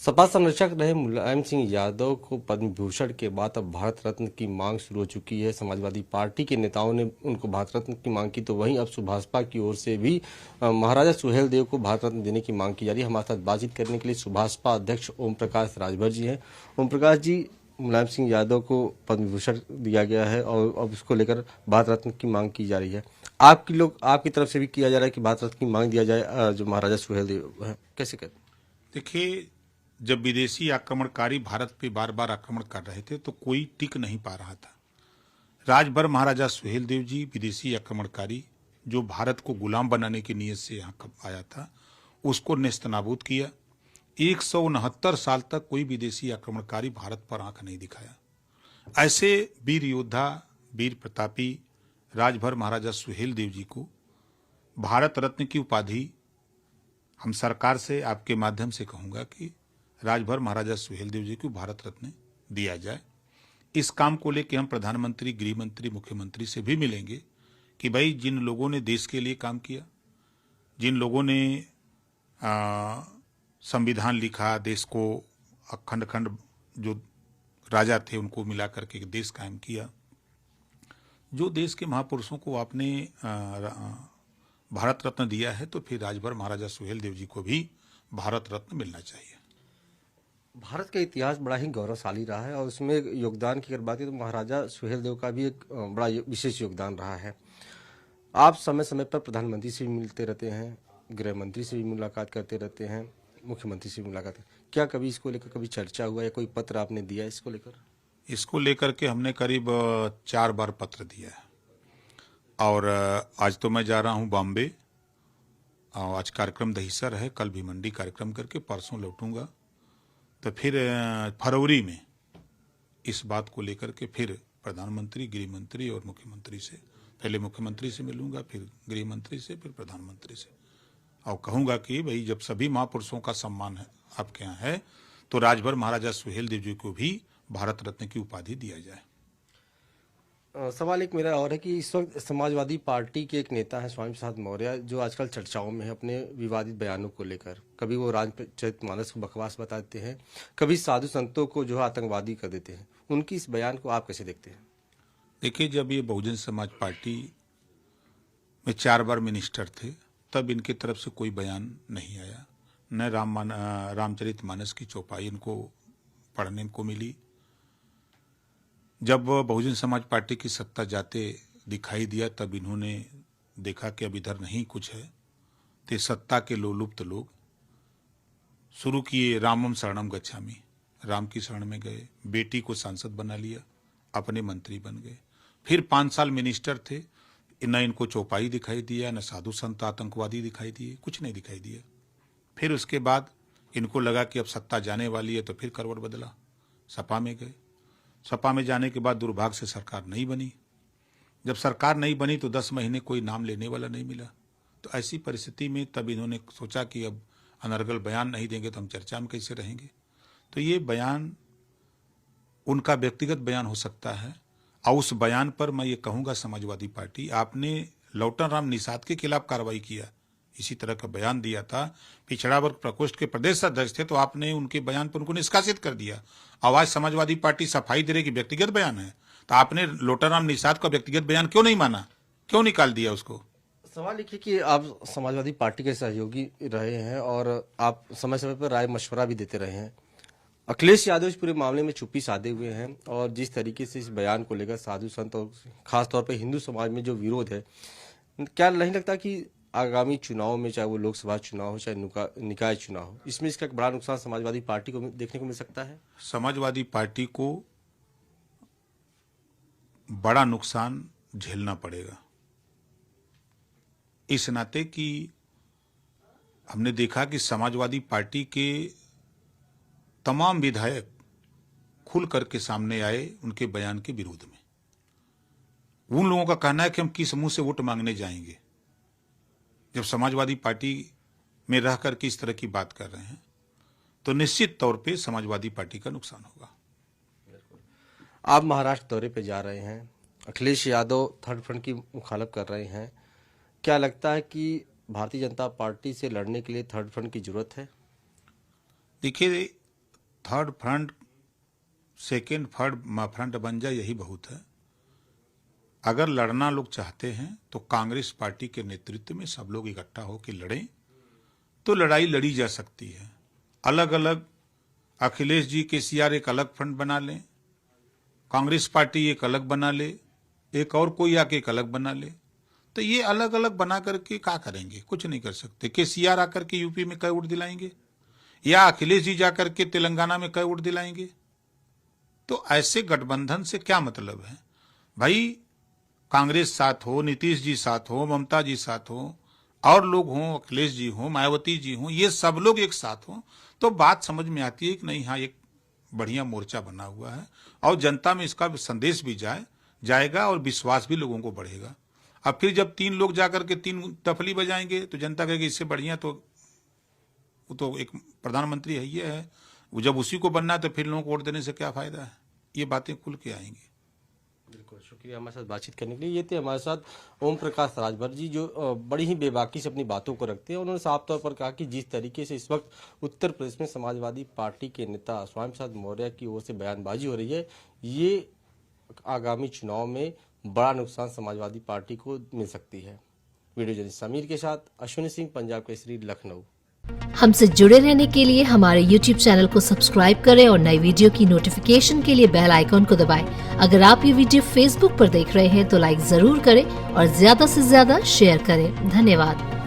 सपा संरक्षक रहे मुलायम सिंह यादव को पद्म भूषण के बाद अब भारत रत्न की मांग शुरू हो चुकी है। समाजवादी पार्टी के नेताओं ने उनको भारत रत्न की मांग की, तो वहीं अब सुभाषपा की ओर से भी महाराजा सुहेलदेव को भारत रत्न देने की मांग की जा रही है। हमारे साथ बातचीत करने के लिए सुभाषपा अध्यक्ष ओम प्रकाश राजभर जी हैं। ओम प्रकाश जी, मुलायम सिंह यादव को पद्म भूषण दिया गया है और अब उसको लेकर भारत रत्न की मांग की जा रही है। आपकी तरफ से भी किया जा रहा है कि भारत रत्न की मांग दिया जाए जो महाराजा सुहेलदेव है, कैसे कहते? देखिए, जब विदेशी आक्रमणकारी भारत पे बार बार आक्रमण कर रहे थे तो कोई टिक नहीं पा रहा था। राजभर महाराजा सुहेलदेव जी विदेशी आक्रमणकारी जो भारत को गुलाम बनाने की नीयत से यहाँ आया था, उसको नेस्तनाबूद किया। 169 साल तक कोई विदेशी आक्रमणकारी भारत पर आंख नहीं दिखाया। ऐसे वीर योद्धा, वीर प्रतापी राजभर महाराजा सुहेलदेव जी को भारत रत्न की उपाधि हम सरकार से आपके माध्यम से कहूंगा कि राजभर महाराजा सुहेलदेव जी को भारत रत्न दिया जाए। इस काम को लेकर हम प्रधानमंत्री, गृह मंत्री, मुख्यमंत्री से भी मिलेंगे कि भाई जिन लोगों ने देश के लिए काम किया, जिन लोगों ने संविधान लिखा, देश को अखंड खंड जो राजा थे उनको मिला करके देश कायम किया, जो देश के महापुरुषों को आपने भारत रत्न दिया है, तो फिर राजभर महाराजा सुहेलदेव जी को भी भारत रत्न मिलना चाहिए। भारत का इतिहास बड़ा ही गौरवशाली रहा है और उसमें योगदान की अगर बात करें तो महाराजा सुहेलदेव का भी एक बड़ा विशेष योगदान रहा है। आप समय समय पर प्रधानमंत्री से भी मिलते रहते हैं, गृह मंत्री से भी मुलाकात करते रहते हैं, मुख्यमंत्री से भी मुलाकात। क्या कभी इसको लेकर कभी चर्चा हुआ या कोई पत्र आपने दिया इसको लेकर? इसको लेकर के हमने करीब 4 बार पत्र दिया है और आज तो मैं जा रहा हूं बॉम्बे। आज कार्यक्रम दहीसर है, कल भी मंडी कार्यक्रम करके परसों लौटूंगा। तो फिर फरवरी में इस बात को लेकर के फिर प्रधानमंत्री, गृह मंत्री और मुख्यमंत्री से, पहले मुख्यमंत्री से मिलूंगा, फिर गृह मंत्री से, फिर प्रधानमंत्री से, और कहूंगा कि भाई जब सभी महापुरुषों का सम्मान है आपके यहाँ है तो राजभर महाराजा सुहेलदेव जी को भी भारत रत्न की उपाधि दिया जाए। सवाल एक मेरा और है कि इस वक्त समाजवादी पार्टी के एक नेता हैं स्वामी प्रसाद मौर्य, जो आजकल चर्चाओं में है अपने विवादित बयानों को लेकर। कभी वो रामचरितमानस को बकवास बताते हैं, कभी साधु संतों को जो है आतंकवादी कर देते हैं। उनकी इस बयान को आप कैसे देखते हैं? देखिए, जब ये बहुजन समाज पार्टी में 4 बार मिनिस्टर थे तब इनकी तरफ से कोई बयान नहीं आया, न रामचरितमानस की चौपाई इनको पढ़ने को मिली। जब बहुजन समाज पार्टी की सत्ता जाते दिखाई दिया तब इन्होंने देखा कि अब इधर नहीं कुछ है, तो सत्ता के लोलुप्त लोग शुरू किए रामम शरणम गच्छामि, राम की शरण में गए, बेटी को सांसद बना लिया, अपने मंत्री बन गए। फिर 5 साल मिनिस्टर थे, न इनको चौपाई दिखाई दिया, न साधु संत आतंकवादी दिखाई दिए, कुछ नहीं दिखाई दिया। फिर उसके बाद इनको लगा कि अब सत्ता जाने वाली है तो फिर करवट बदला, सपा में गए। सपा में जाने के बाद दुर्भाग्य से सरकार नहीं बनी। जब सरकार नहीं बनी तो 10 महीने कोई नाम लेने वाला नहीं मिला। तो ऐसी परिस्थिति में तब इन्होंने सोचा कि अब अनर्गल बयान नहीं देंगे तो हम चर्चा में कैसे रहेंगे। तो ये बयान उनका व्यक्तिगत बयान हो सकता है और उस बयान पर मैं ये कहूंगा समाजवादी पार्टी, आपने लौटन राम निषाद के खिलाफ कार्रवाई किया, इसी तरह का बयान दिया था, पिछड़ा वर्ग प्रकोष्ठ के प्रदेश अध्यक्ष थे, तो आपने उनके बयान पर उनको निष्कासित कर दिया। आवाज समाजवादी पार्टी सफाई दे रही कि व्यक्तिगत बयान है, तो आपने लोटाराम निषाद का व्यक्तिगत बयान क्यों नहीं माना, क्यों निकाल दिया उसको? सवाल लिखिए कि आप समाजवादी पार्टी के सहयोगी रहे हैं और आप समय समय पर राय मशवरा भी देते रहे हैं। अखिलेश यादव इस पूरे मामले में चुप्पी साधे हुए हैं और जिस तरीके से इस बयान को लेकर साधु संत और खासतौर पर हिंदू समाज में जो विरोध है, क्या नहीं लगता कि आगामी चुनाव में, चाहे वो लोकसभा चुनाव हो चाहे निकाय चुनाव हो, इसमें इसका एक बड़ा नुकसान समाजवादी पार्टी को देखने को मिल सकता है? समाजवादी पार्टी को बड़ा नुकसान झेलना पड़ेगा, इस नाते कि हमने देखा कि समाजवादी पार्टी के तमाम विधायक खुल करके सामने आए उनके बयान के विरोध में। उन लोगों का कहना है कि हम किस मुंह से वोट मांगने जाएंगे। जब समाजवादी पार्टी में रह करके इस तरह की बात कर रहे हैं तो निश्चित तौर पे समाजवादी पार्टी का नुकसान होगा। आप महाराष्ट्र दौरे पे जा रहे हैं, अखिलेश यादव थर्ड फ्रंट की मुखालफ कर रहे हैं, क्या लगता है कि भारतीय जनता पार्टी से लड़ने के लिए थर्ड फ्रंट की जरूरत है? देखिए, third front, second third front बन जाए, यही बहुत है। अगर लड़ना लोग चाहते हैं तो कांग्रेस पार्टी के नेतृत्व में सब लोग इकट्ठा होकर लड़ें तो लड़ाई लड़ी जा सकती है। अलग अलग अखिलेश जी, केसीआर एक अलग फ्रंट बना लें, कांग्रेस पार्टी एक अलग बना ले, एक और कोई आके एक अलग बना ले, तो ये अलग अलग बना करके क्या करेंगे? कुछ नहीं कर सकते। केसीआर आकर के यूपी में कई वोट दिलाएंगे या अखिलेश जी जाकर के तेलंगाना में कई वोट दिलाएंगे? तो ऐसे गठबंधन से क्या मतलब है भाई? कांग्रेस साथ हो, नीतीश जी साथ हो, ममता जी साथ हो, और लोग हों, अखिलेश जी हों, मायावती जी हों, ये सब लोग एक साथ हों तो बात समझ में आती है कि नहीं, हाँ एक बढ़िया मोर्चा बना हुआ है और जनता में इसका संदेश भी जाएगा और विश्वास भी लोगों को बढ़ेगा। अब फिर जब 3 लोग जाकर के 3 तफली बजाएंगे तो जनता कहेगी इससे बढ़िया तो वो तो एक प्रधानमंत्री है, ये है, वो जब उसी को बनना है तो फिर लोगों को वोट देने से क्या फायदा है? ये बातें खुल के आएंगी। बिल्कुल, शुक्रिया हमारे साथ बातचीत करने के लिए। ये थे हमारे साथ ओम प्रकाश राजभर जी, जो बड़ी ही बेबाकी से अपनी बातों को रखते हैं। उन्होंने साफ तौर पर कहा कि जिस तरीके से इस वक्त उत्तर प्रदेश में समाजवादी पार्टी के नेता स्वामी प्रसाद मौर्य की ओर से बयानबाजी हो रही है, ये आगामी चुनाव में बड़ा नुकसान समाजवादी पार्टी को मिल सकती है। वीडियो जर्नलिस्ट समीर के साथ अश्विनी सिंह, पंजाब केसरी, लखनऊ। हमसे जुड़े रहने के लिए हमारे YouTube चैनल को सब्सक्राइब करें और नई वीडियो की नोटिफिकेशन के लिए बेल आइकॉन को दबाएं। अगर आप ये वीडियो Facebook पर देख रहे हैं तो लाइक जरूर करें और ज्यादा से ज्यादा शेयर करें। धन्यवाद।